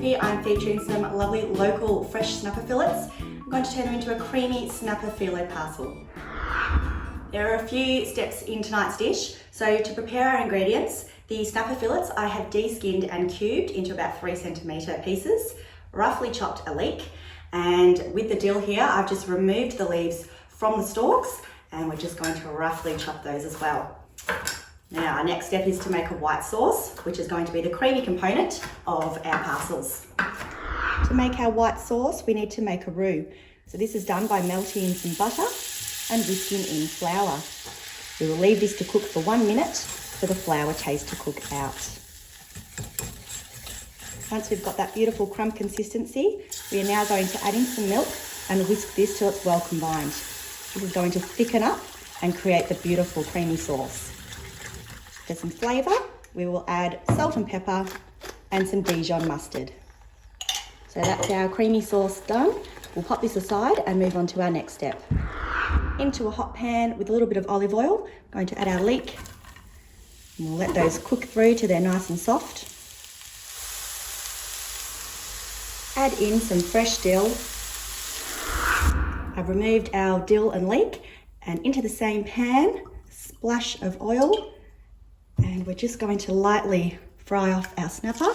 recipe, I'm featuring some lovely local fresh snapper fillets. I'm going to turn them into a creamy snapper filo parcel. There are a few steps in tonight's dish. So to prepare our ingredients, the snapper fillets I have de-skinned and cubed into about 3 centimetre pieces, roughly chopped a leek, and with the dill here I've just removed the leaves from the stalks and we're just going to roughly chop those as well. Now our next step is to make a white sauce, which is going to be the creamy component of our parcels. To make our white sauce we need to make a roux. So this is done by melting in some butter and whisking in flour. We will leave this to cook for 1 minute for the flour taste to cook out. Once we've got that beautiful crumb consistency, we are now going to add in some milk and whisk this till it's well combined. This is going to thicken up and create the beautiful creamy sauce. For some flavour, we will add salt and pepper and some Dijon mustard. So that's our creamy sauce done. We'll pop this aside and move on to our next step. Into a hot pan with a little bit of olive oil, I'm going to add our leek. And we'll let those cook through till they're nice and soft. Add in some fresh dill. I've removed our dill and leek, and into the same pan, a splash of oil, and we're just going to lightly fry off our snapper.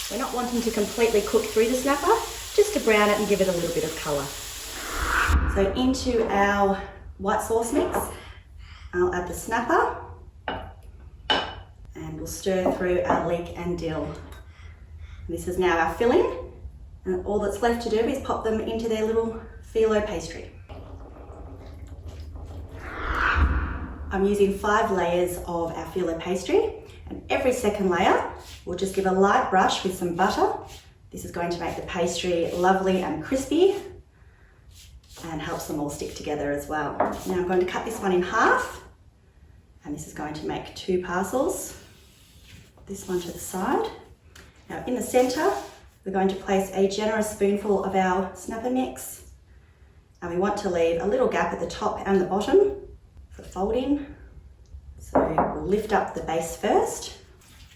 We're not wanting to completely cook through the snapper, just to brown it and give it a little bit of colour. So into our white sauce mix, I'll add the snapper and we'll stir through our leek and dill. This is now our filling, and all that's left to do is pop them into their little phyllo pastry. I'm using 5 layers of our phyllo pastry, and every second layer we'll just give a light brush with some butter. This is going to make the pastry lovely and crispy and helps them all stick together as well. Now I'm going to cut this one in half, and this is going to make 2 parcels. This one to the side. Now in the centre, we're going to place a generous spoonful of our snapper mix, and we want to leave a little gap at the top and the bottom for folding. So we'll lift up the base first,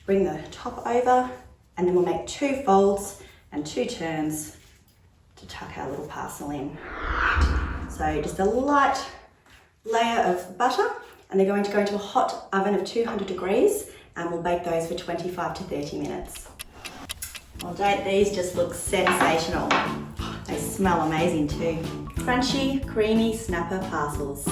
bring the top over, and then we'll make 2 folds and 2 turns to tuck our little parcel in. So just a light layer of butter, and they're going to go into a hot oven of 200 degrees, and we'll bake those for 25 to 30 minutes. Well, don't these just look sensational? They smell amazing too. Crunchy, creamy snapper parcels.